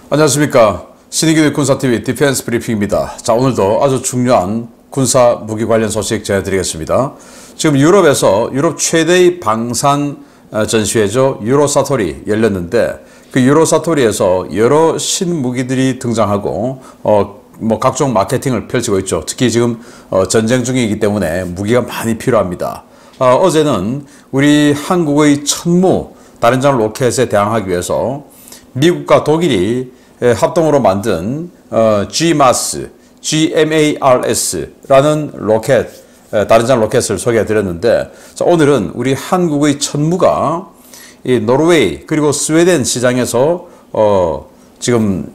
안녕하십니까. 신의균의 군사TV 디펜스 브리핑입니다. 자, 오늘도 아주 중요한 군사 무기 관련 소식 전해드리겠습니다. 지금 유럽 최대의 방산 전시회죠. 유로사토리 열렸는데 그 유로사토리에서 여러 신무기들이 등장하고 각종 마케팅을 펼치고 있죠. 특히 지금 전쟁 중이기 때문에 무기가 많이 필요합니다. 어제는 우리 한국의 천무 다른장 로켓에 대항하기 위해서 미국과 독일이 합동으로 만든 GMARS라는 로켓, 다른장 로켓을 소개해 드렸는데, 자, 오늘은 우리 한국의 천무가 이 노르웨이 그리고 스웨덴 시장에서 지금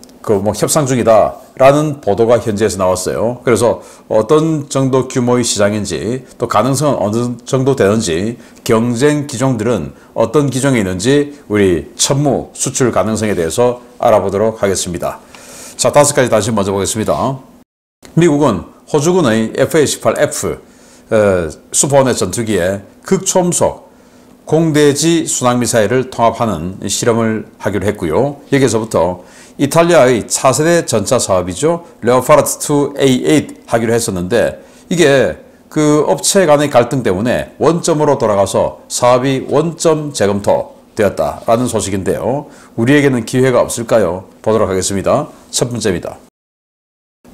협상 중이다라는 보도가 현지에서 나왔어요. 그래서 어떤 정도 규모의 시장인지 또 가능성은 어느 정도 되는지 경쟁 기종들은 어떤 기종이 있는지 우리 천무 수출 가능성에 대해서 알아보도록 하겠습니다. 자, 5가지 다시 먼저 보겠습니다. 미국은 호주군의 F-18F 슈퍼호넷 전투기에 극초음속 공대지 순항미사일을 통합하는 실험을 하기로 했고요. 여기서부터 이탈리아의 차세대 전차 사업이죠. 레오파르트 2A8 하기로 했었는데 이게 그 업체 간의 갈등 때문에 원점으로 돌아가서 사업이 원점 재검토되었다라는 소식인데요. 우리에게는 기회가 없을까요? 보도록 하겠습니다. 첫 번째입니다.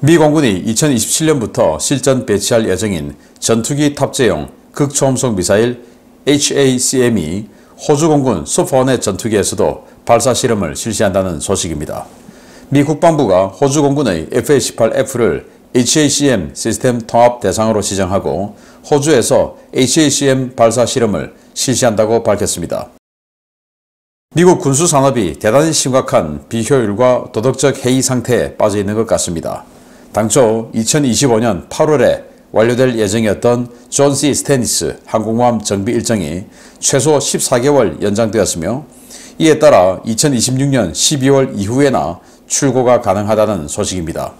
미 공군이 2027년부터 실전 배치할 예정인 전투기 탑재용 극초음속 미사일 HACM이 호주 공군 슈퍼호넷 전투기에서도 발사 실험을 실시한다는 소식입니다. 미 국방부가 호주 공군의 F-18F를 HACM 시스템 통합 대상으로 지정하고 호주에서 HACM 발사 실험을 실시한다고 밝혔습니다. 미국 군수 산업이 대단히 심각한 비효율과 도덕적 해이 상태에 빠져 있는 것 같습니다. 당초 2025년 8월에 완료될 예정이었던 존 C. 스테니스 항공모함 정비 일정이 최소 14개월 연장되었으며 이에 따라 2026년 12월 이후에나 출고가 가능하다는 소식입니다.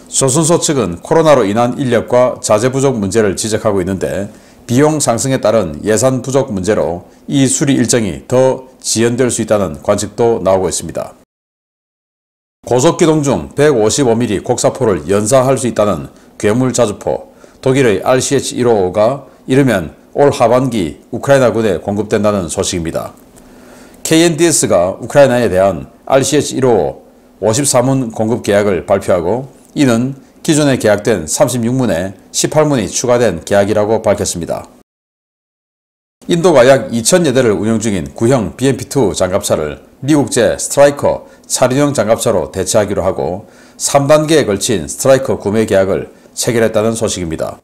조선소 측은 코로나로 인한 인력과 자재 부족 문제를 지적하고 있는데 비용 상승에 따른 예산 부족 문제로 이 수리 일정이 더 지연될 수 있다는 관측도 나오고 있습니다. 고속기동 중 155mm 곡사포를 연사할 수 있다는 괴물자주포 독일의 RCH-155가 이르면 올 하반기 우크라이나군에 공급된다는 소식입니다. KNDS가 우크라이나에 대한 RCH-155 53문 공급 계약을 발표하고 이는 기존에 계약된 36문에 18문이 추가된 계약이라고 밝혔습니다. 인도가 약 2,000여대를 운영 중인 구형 BMP-2 장갑차를 미국제 스트라이커 차륜형 장갑차로 대체하기로 하고 3단계에 걸친 스트라이커 구매 계약을 체결했다는 소식입니다.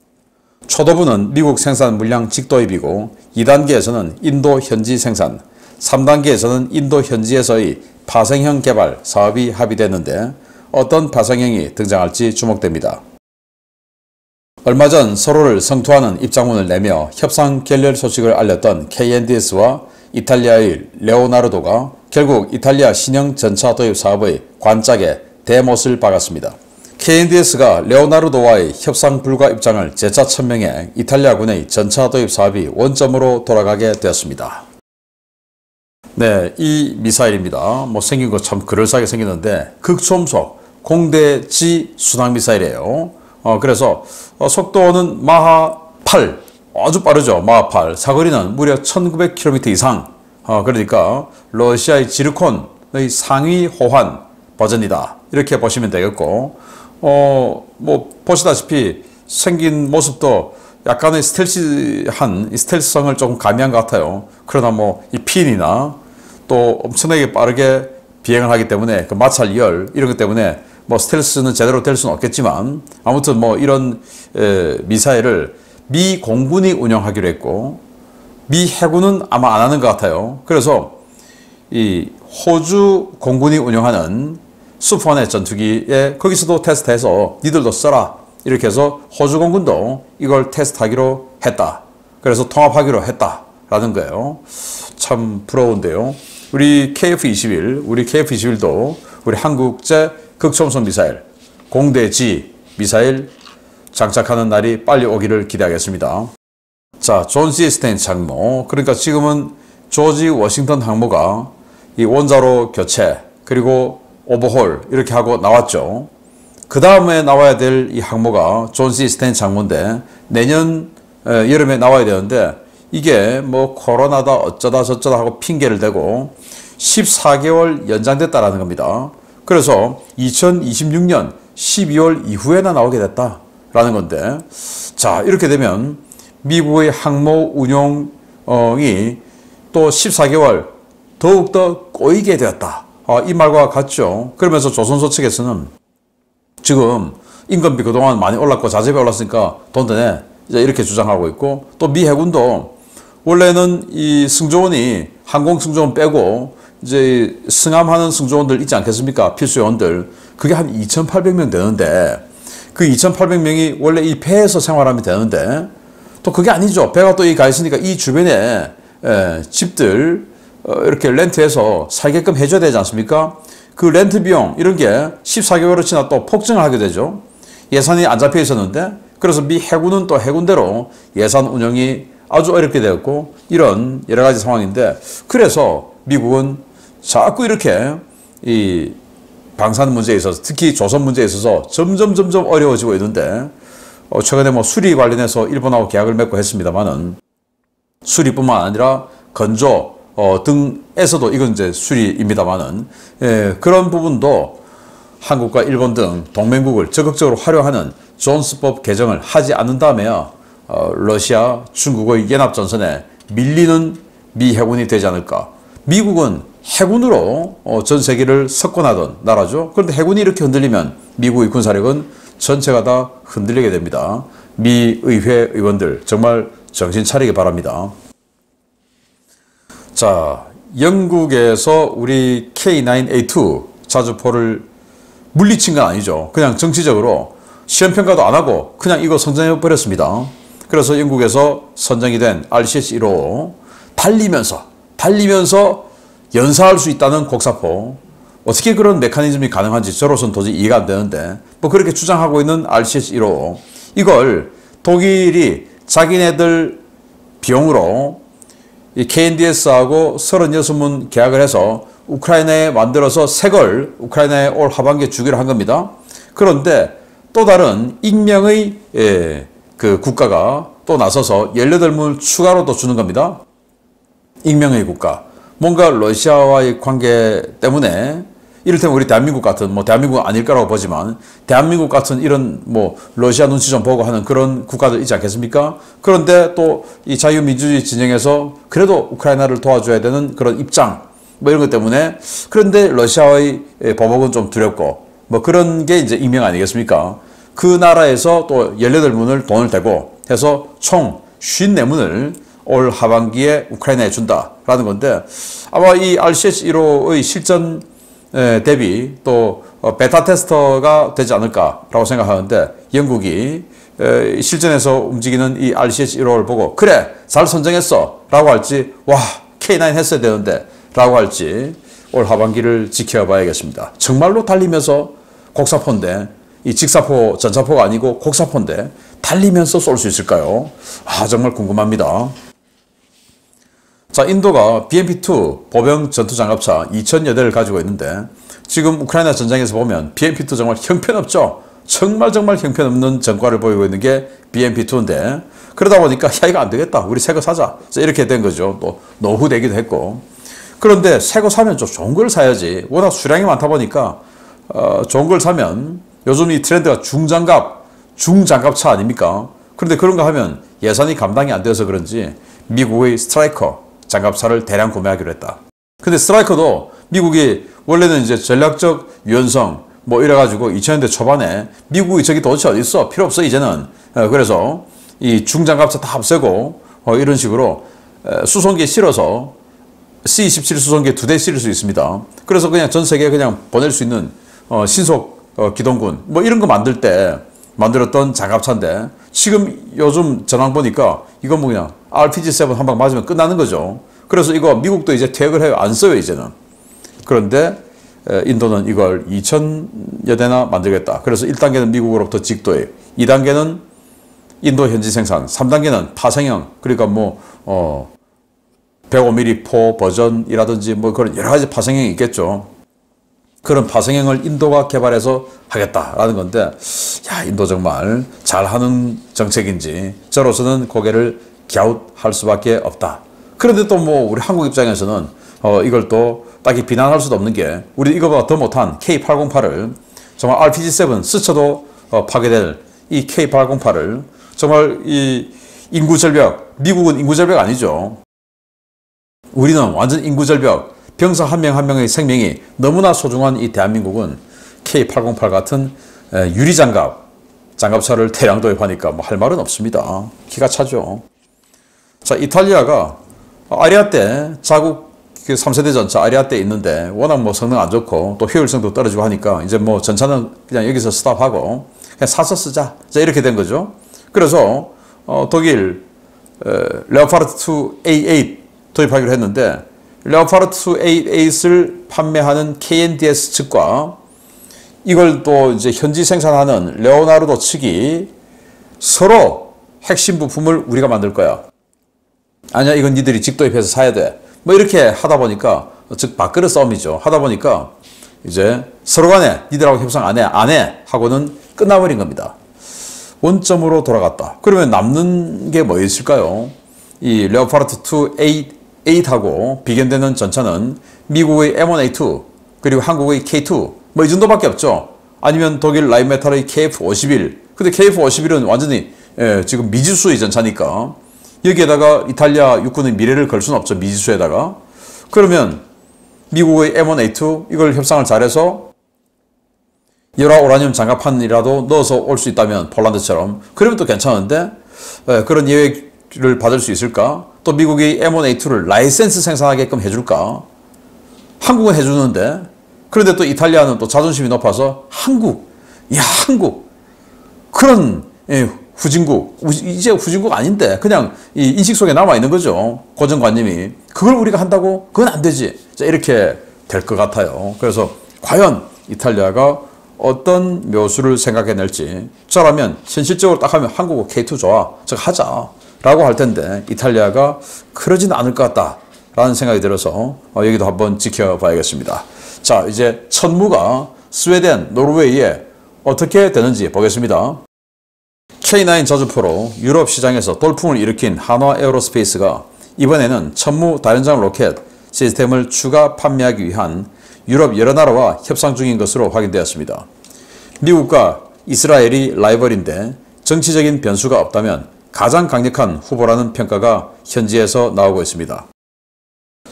초도부는 미국 생산 물량 직도입이고 2단계에서는 인도 현지 생산, 3단계에서는 인도 현지에서의 파생형 개발 사업이 합의됐는데 어떤 파생형이 등장할지 주목됩니다. 얼마 전 서로를 성토하는 입장문을 내며 협상 결렬 소식을 알렸던 KNDS와 이탈리아의 레오나르도가 결국 이탈리아 신형 전차 도입 사업의 관짝에 대못을 박았습니다. KNDS가 레오나르도와의 협상 불가 입장을 재차 천명해 이탈리아군의 전차 도입 사업이 원점으로 돌아가게 되었습니다. 네, 이 미사일입니다. 생긴 거 참 그럴싸하게 생겼는데 극초음속 공대지 순항미사일이에요. 그래서 속도는 마하 8, 아주 빠르죠. 마하 8. 사거리는 무려 1900km 이상. 그러니까 러시아의 지르콘의 상위 호환 버전이다. 이렇게 보시면 되겠고, 보시다시피 생긴 모습도 약간의 스텔스성을 조금 가미한 것 같아요. 그러나 이 핀이나 또 엄청나게 빠르게 비행을 하기 때문에 그 마찰 열 이런 것 때문에 스텔스는 제대로 될 수는 없겠지만 아무튼 이런 미사일을 미 공군이 운영하기로 했고 미 해군은 아마 안 하는 것 같아요. 그래서 이 호주 공군이 운영하는 슈퍼호넷 전투기에 거기서도 테스트해서 니들도 써라 이렇게 해서 호주 공군도 이걸 테스트하기로 했다. 그래서 통합하기로 했다라는 거예요. 참 부러운데요. 우리 KF-21도 우리 한국제 극초음속 미사일 공대지 미사일 장착하는 날이 빨리 오기를 기대하겠습니다. 자, 존 C. 스테니스 항모, 그러니까 지금은 조지 워싱턴 항모가 이 원자로 교체 그리고 오버홀 이렇게 하고 나왔죠. 그 다음에 나와야 될 이 항모가 존 C. 스탠치 항모인데 내년 여름에 나와야 되는데 이게 뭐 코로나다 어쩌다 저쩌다 하고 핑계를 대고 14개월 연장됐다라는 겁니다. 그래서 2026년 12월 이후에나 나오게 됐다라는 건데, 자, 이렇게 되면 미국의 항모 운용이 또 14개월 더욱더 꼬이게 되었다. 이 말과 같죠. 그러면서 조선소 측에서는 지금 인건비 그동안 많이 올랐고 자재비 올랐으니까 돈 더 내. 이제 이렇게 주장하고 있고, 또 미 해군도 원래는 이 승조원이 항공 승조원 빼고 이제 승함하는 승조원들 있지 않겠습니까? 필수 요원들. 그게 한 2,800명 되는데 그 2,800명이 원래 이 배에서 생활하면 되는데 또 그게 아니죠. 배가 또 이 가 있으니까 이 주변에 집들 이렇게 렌트해서 살게끔 해줘야 되지 않습니까? 그 렌트 비용 이런 게 14개월을 지나 또 폭증을 하게 되죠. 예산이 안 잡혀 있었는데, 그래서 미 해군은 또 해군대로 예산 운영이 아주 어렵게 되었고, 이런 여러 가지 상황인데, 그래서 미국은 자꾸 이렇게 이 방산 문제에 있어서, 특히 조선 문제에 있어서 점점 어려워지고 있는데, 최근에 뭐 수리 관련해서 일본하고 계약을 맺고 했습니다만은, 수리뿐만 아니라 건조 등에서도 이건 이제 수리입니다만은, 그런 부분도 한국과 일본 등 동맹국을 적극적으로 활용하는 존스법 개정을 하지 않는 다음에야 러시아, 중국의 연합전선에 밀리는 미 해군이 되지 않을까. 미국은 해군으로 전 세계를 석권하던 나라죠. 그런데 해군이 이렇게 흔들리면 미국의 군사력은 전체가 다 흔들리게 됩니다. 미 의회 의원들 정말 정신 차리기 바랍니다. 자, 영국에서 우리 K9A2 자주포를 물리친 건 아니죠. 그냥 정치적으로 시험평가도 안 하고 그냥 이거 선정해 버렸습니다. 그래서 영국에서 선정이 된 RCH-155 달리면서 연사할 수 있다는 곡사포, 어떻게 그런 메커니즘이 가능한지 저로서는 도저히 이해가 안 되는데, 뭐 그렇게 주장하고 있는 RCH-155 이걸 독일이 자기네들 비용으로 이 KNDS하고 36문 계약을 해서 우크라이나에 만들어서 새 걸 우크라이나에 올 하반기에 주기로 한 겁니다. 그런데 또 다른 익명의 그 국가가 또 나서서 18문 추가로 또 주는 겁니다. 익명의 국가. 뭔가 러시아와의 관계 때문에, 이를테면 우리 대한민국 같은, 뭐 대한민국은 아닐 거라고 보지만 대한민국 같은 이런 뭐 러시아 눈치 좀 보고 하는 그런 국가들 있지 않겠습니까? 그런데 또 이 자유민주주의 진영에서 그래도 우크라이나를 도와줘야 되는 그런 입장, 뭐 이런 것 때문에, 그런데 러시아의 보복은 좀 두렵고 뭐 그런 게 이제 익명 아니겠습니까? 그 나라에서 또 18문을 돈을 대고 해서 총 54문을 올 하반기에 우크라이나에 준다라는 건데, 아마 이 RCH-155의 실전 대비 또 베타 테스터가 되지 않을까라고 생각하는데, 영국이 실전에서 움직이는 이 RCH-155를 보고 그래 잘 선정했어 라고 할지, 와 K9 했어야 되는데 라고 할지 올 하반기를 지켜봐야겠습니다. 정말로 달리면서 곡사포인데, 이 직사포 전차포가 아니고 곡사포인데 달리면서 쏠 수 있을까요? 정말 궁금합니다. 자, 인도가 BMP-2 보병 전투장갑차 2,000여 대를 가지고 있는데, 지금 우크라이나 전장에서 보면 BMP-2 정말 형편없죠. 정말 형편없는 전과를 보이고 있는 게 BMP-2인데, 그러다 보니까 야 이거 안 되겠다, 우리 새 거 사자, 이렇게 된 거죠. 또 노후되기도 했고. 그런데 새 거 사면 좀 좋은 걸 사야지. 워낙 수량이 많다 보니까 좋은 걸 사면, 요즘 이 트렌드가 중장갑차 아닙니까? 그런데 그런 거 하면 예산이 감당이 안 돼서 그런지 미국의 스트라이커 장갑차를 대량 구매하기로 했다. 근데 스트라이커도 미국이 원래는 이제 전략적 유연성 뭐 이래가지고 2000년대 초반에 미국이 저기 도대체 어디 있어? 필요 없어 이제는. 그래서 이 중장갑차 다 없애고 이런 식으로 수송기에 실어서 C-27 수송기에 2대 실을 수 있습니다. 그래서 그냥 전 세계에 그냥 보낼 수 있는 신속 기동군 뭐 이런 거 만들 때 만들었던 장갑차인데, 지금 요즘 전황 보니까 이건 뭐 그냥 RPG-7 한 방 맞으면 끝나는 거죠. 그래서 이거 미국도 이제 퇴역을 해요. 안 써요 이제는. 그런데 인도는 이걸 2,000여 대나 만들겠다. 그래서 1단계는 미국으로부터 직도해, 2단계는 인도 현지 생산, 3단계는 파생형, 그러니까 뭐 105mm 포 버전이라든지 뭐 그런 여러 가지 파생형이 있겠죠. 그런 파생형을 인도가 개발해서 하겠다라는 건데, 야, 인도 정말 잘하는 정책인지 저로서는 고개를 갸웃할 수밖에 없다. 그런데 또 뭐 우리 한국 입장에서는 이걸 또 딱히 비난할 수도 없는 게, 우리 이거보다 더 못한 K808을 정말 RPG-7 스쳐도 파괴될 이 K808을 정말 이 인구 절벽, 미국은 인구 절벽 아니죠. 우리는 완전 인구 절벽, 병사 한 명 한 명의 생명이 너무나 소중한 이 대한민국은 K808 같은 장갑차를 대량 도입하니까 뭐 할 말은 없습니다. 기가 차죠. 자, 이탈리아가 아리아 때 자국 3세대 전차 아리아 때 있는데 워낙 뭐 성능 안 좋고 또 효율성도 떨어지고 하니까 이제 뭐 전차는 그냥 여기서 스탑하고 그냥 사서 쓰자. 자, 이렇게 된 거죠. 그래서 독일 레오파르트 2A8 도입하기로 했는데, 레오파르트 2A8을 판매하는 KNDS 측과 이걸 또 이제 현지 생산하는 레오나르도 측이 서로 핵심 부품을 우리가 만들 거야. 아니야, 이건 니들이 직도입해서 사야 돼. 뭐 이렇게 하다 보니까, 즉 밥그릇 싸움이죠. 하다 보니까 이제 서로 간에 니들하고 협상 안 해 하고는 끝나버린 겁니다. 원점으로 돌아갔다. 그러면 남는 게 뭐 있을까요? 이 레오파르트 2A8하고 비견되는 전차는 미국의 M1A2 그리고 한국의 K2 뭐 이 정도밖에 없죠. 아니면 독일 라인메탈의 KF51. 근데 KF51은 완전히 지금 미지수의 전차니까 여기에다가 이탈리아 육군의 미래를 걸 수는 없죠. 미지수에다가. 그러면 미국의 M1A2 이걸 협상을 잘해서 열화 우라늄 장갑판이라도 넣어서 올 수 있다면 폴란드처럼, 그러면 또 괜찮은데 그런 예외를 받을 수 있을까? 또 미국이 M1A2를 라이센스 생산하게끔 해줄까? 한국은 해주는데, 그런데 또 이탈리아는 또 자존심이 높아서 한국 그런 후진국, 이제 후진국 아닌데 그냥 이 인식 속에 남아있는 거죠. 고정관념이. 그걸 우리가 한다고? 그건 안 되지. 자, 이렇게 될 것 같아요. 그래서 과연 이탈리아가 어떤 묘수를 생각해낼지, 저라면 현실적으로 딱 하면 한국어 K2 좋아, 저 하자 라고 할 텐데 이탈리아가 그러지는 않을 것 같다 라는 생각이 들어서 여기도 한번 지켜봐야겠습니다. 자, 이제 천무가 스웨덴, 노르웨이에 어떻게 되는지 보겠습니다. K9 저주포로 유럽 시장에서 돌풍을 일으킨 한화 에어로스페이스가 이번에는 천무 다연장 로켓 시스템을 추가 판매하기 위한 유럽 여러 나라와 협상 중인 것으로 확인되었습니다. 미국과 이스라엘이 라이벌인데 정치적인 변수가 없다면 가장 강력한 후보라는 평가가 현지에서 나오고 있습니다.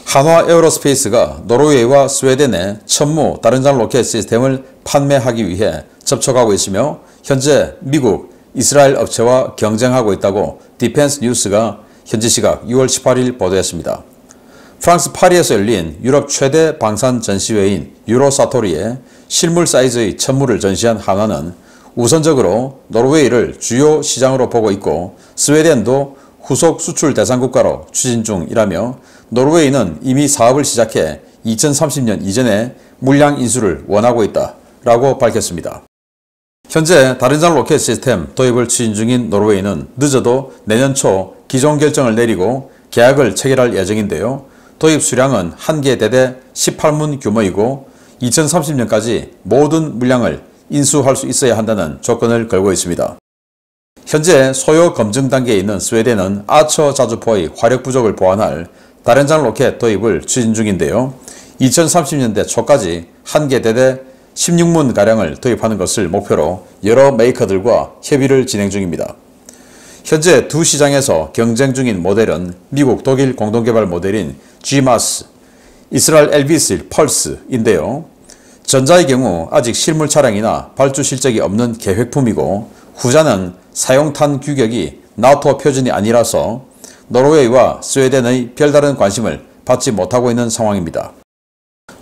한화 에어로스페이스가 노르웨이와 스웨덴에 천무 다른장 로켓 시스템을 판매하기 위해 접촉하고 있으며 현재 미국, 이스라엘 업체와 경쟁하고 있다고 디펜스 뉴스가 현지 시각 6월 18일 보도했습니다. 프랑스 파리에서 열린 유럽 최대 방산 전시회인 유로사토리에 실물 사이즈의 천무를 전시한 한화는 우선적으로 노르웨이를 주요 시장으로 보고 있고 스웨덴도 후속 수출 대상 국가로 추진 중이라며 노르웨이는 이미 사업을 시작해 2030년 이전에 물량 인수를 원하고 있다라고 밝혔습니다. 현재 다른장 로켓 시스템 도입을 추진 중인 노르웨이는 늦어도 내년 초 기존 결정을 내리고 계약을 체결할 예정인데요. 도입 수량은 1개 대대 18문 규모이고 2030년까지 모든 물량을 인수할 수 있어야 한다는 조건을 걸고 있습니다. 현재 소요 검증 단계에 있는 스웨덴은 아처 자주포의 화력 부족을 보완할 다른장 로켓 도입을 추진 중인데요. 2030년대 초까지 1개 대대 16문가량을 도입하는 것을 목표로 여러 메이커들과 협의를 진행 중입니다. 현재 두 시장에서 경쟁 중인 모델은 미국, 독일 공동개발 모델인 GMAS, 이스라엘 엘비스 펄스인데요. 전자의 경우 아직 실물 차량이나 발주 실적이 없는 계획품이고 후자는 사용탄 규격이 나토 표준이 아니라서 노르웨이와 스웨덴의 별다른 관심을 받지 못하고 있는 상황입니다.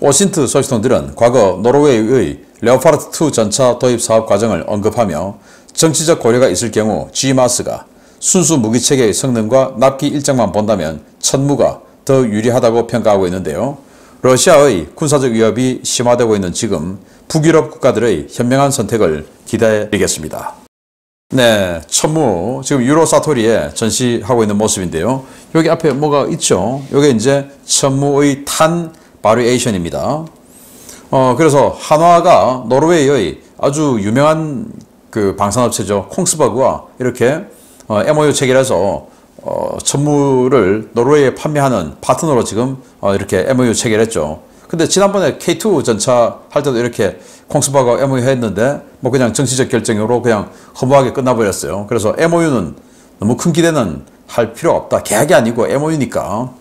오신트 소식통들은 과거 노르웨이의 레오파르트2 전차 도입 사업 과정을 언급하며 정치적 고려가 있을 경우 GMAS가 순수 무기체계의 성능과 납기 일정만 본다면 천무가 더 유리하다고 평가하고 있는데요. 러시아의 군사적 위협이 심화되고 있는 지금 북유럽 국가들의 현명한 선택을 기대드리겠습니다. 네, 천무 지금 유로사토리에 전시하고 있는 모습인데요. 여기 앞에 뭐가 있죠? 이게 이제 천무의 탄 바리에이션입니다. 그래서 한화가 노르웨이의 아주 유명한 그 방산업체죠. 콩스버그와 이렇게 MOU 체결해서 천무를 노르웨이에 판매하는 파트너로 지금 이렇게 MOU 체결했죠. 근데 지난번에 K2 전차 할 때도 이렇게 콩스버그와 MOU 했는데 뭐 그냥 정치적 결정으로 그냥 허무하게 끝나버렸어요. 그래서 MOU는 너무 큰 기대는 할 필요 없다. 계약이 아니고 MOU니까.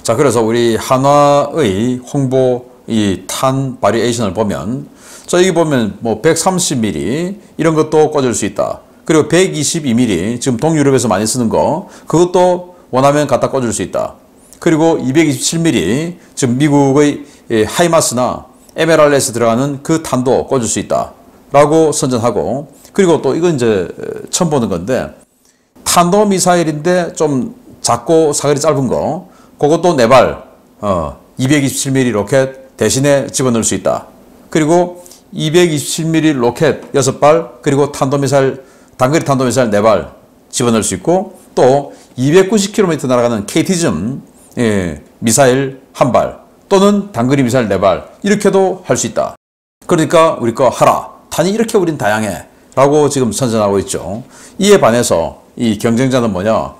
자, 그래서 우리 한화의 홍보 이 탄 바리에이션을 보면, 자, 여기 보면 뭐 130mm 이런 것도 꽂을 수 있다. 그리고 122mm 지금 동유럽에서 많이 쓰는 거 그것도 원하면 갖다 꽂을 수 있다. 그리고 227mm 지금 미국의 하이마스나 MLRS에 들어가는 그 탄도 꽂을 수 있다 라고 선전하고, 그리고 또 이건 이제 처음 보는 건데 탄도 미사일인데 좀 작고 사거리 짧은 거 그것도 4발 227mm 로켓 대신에 집어넣을 수 있다. 그리고 227mm 로켓 6발 그리고 탄도미사일 단거리 탄도미사일 4발 집어넣을 수 있고, 또 290km 날아가는 KT즘 미사일 1발 또는 단거리 미사일 4발 이렇게도 할 수 있다. 그러니까 우리 거 하라. 탄이 이렇게 우린 다양해 라고 지금 선전하고 있죠. 이에 반해서 이 경쟁자는 뭐냐,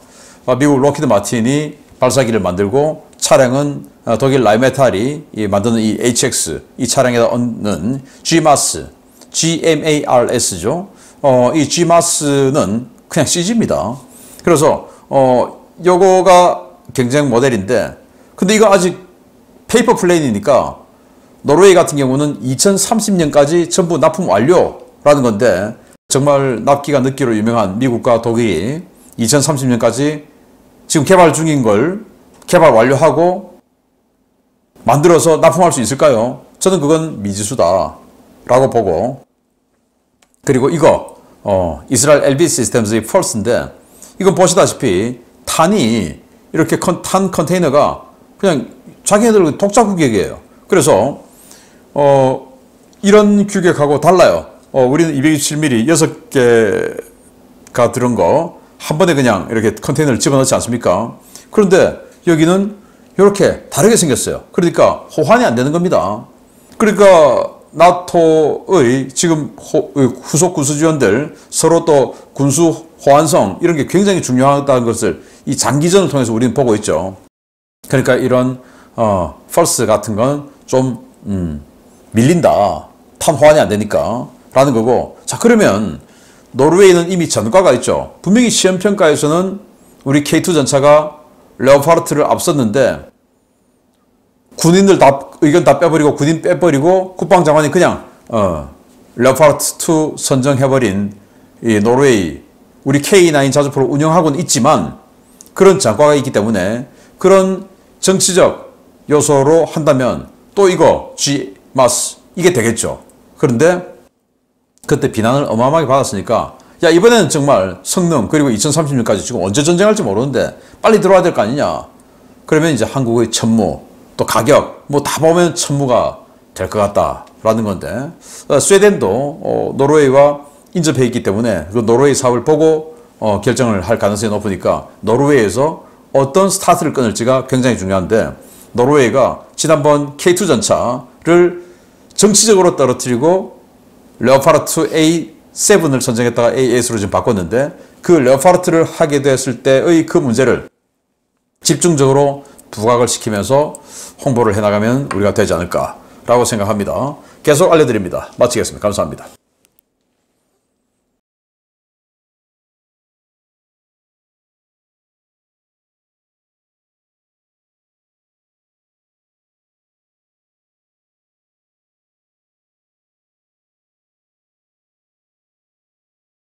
미국 로키드 마틴이 발사기를 만들고 차량은 독일 라이메탈이 만드는 이 HX 이 차량에다 얹는 GMAS, GMARS죠. 이 GMAS는 그냥 CG입니다. 그래서 요거가 경쟁 모델인데, 근데 이거 아직 페이퍼 플레인이니까 노르웨이 같은 경우는 2030년까지 전부 납품 완료라는 건데, 정말 납기가 늦기로 유명한 미국과 독일이 2030년까지 지금 개발 중인 걸 개발 완료하고 만들어서 납품할 수 있을까요? 저는 그건 미지수다 라고 보고, 그리고 이거 이스라엘 LB 시스템즈의 펄스인데, 이건 보시다시피 탄이 이렇게 탄 컨테이너가 그냥 자기네들 독자 규격이에요. 그래서 이런 규격하고 달라요. 우리는 227mm 6개가 들은 거 한 번에 그냥 이렇게 컨테이너를 집어넣지 않습니까? 그런데 여기는 이렇게 다르게 생겼어요. 그러니까 호환이 안 되는 겁니다. 그러니까 나토의 지금 후속 군수지원들 서로 또 군수 호환성 이런 게 굉장히 중요하다는 것을 이 장기전을 통해서 우리는 보고 있죠. 그러니까 이런 펄스 같은 건 좀 밀린다. 탄 호환이 안 되니까 라는 거고, 자, 그러면 노르웨이는 이미 전과가 있죠. 분명히 시험평가에서는 우리 K2 전차가 레오파르트를 앞섰는데 군인들 다 의견 다 빼버리고 군인 빼버리고 국방장관이 그냥 레오파르트 2 선정해버린 이 노르웨이, 우리 K9 자주포를 운영하고는 있지만 그런 전과가 있기 때문에 그런 정치적 요소로 한다면 또 이거 GMAS 이게 되겠죠. 그런데 그때 비난을 어마어마하게 받았으니까, 야, 이번에는 정말 성능 그리고 2030년까지 지금 언제 전쟁할지 모르는데 빨리 들어와야 될 거 아니냐. 그러면 이제 한국의 천무 또 가격 뭐 다 보면 천무가 될 것 같다라는 건데, 스웨덴도 노르웨이와 인접해 있기 때문에 그 노르웨이 사업을 보고 결정을 할 가능성이 높으니까 노르웨이에서 어떤 스타트를 끊을지가 굉장히 중요한데, 노르웨이가 지난번 K2 전차를 정치적으로 떨어뜨리고 레오파르트 A7을 선정했다가 A8으로 지금 바꿨는데, 그 레오파르트를 하게 됐을 때의 그 문제를 집중적으로 부각을 시키면서 홍보를 해나가면 우리가 되지 않을까라고 생각합니다. 계속 알려드립니다. 마치겠습니다. 감사합니다.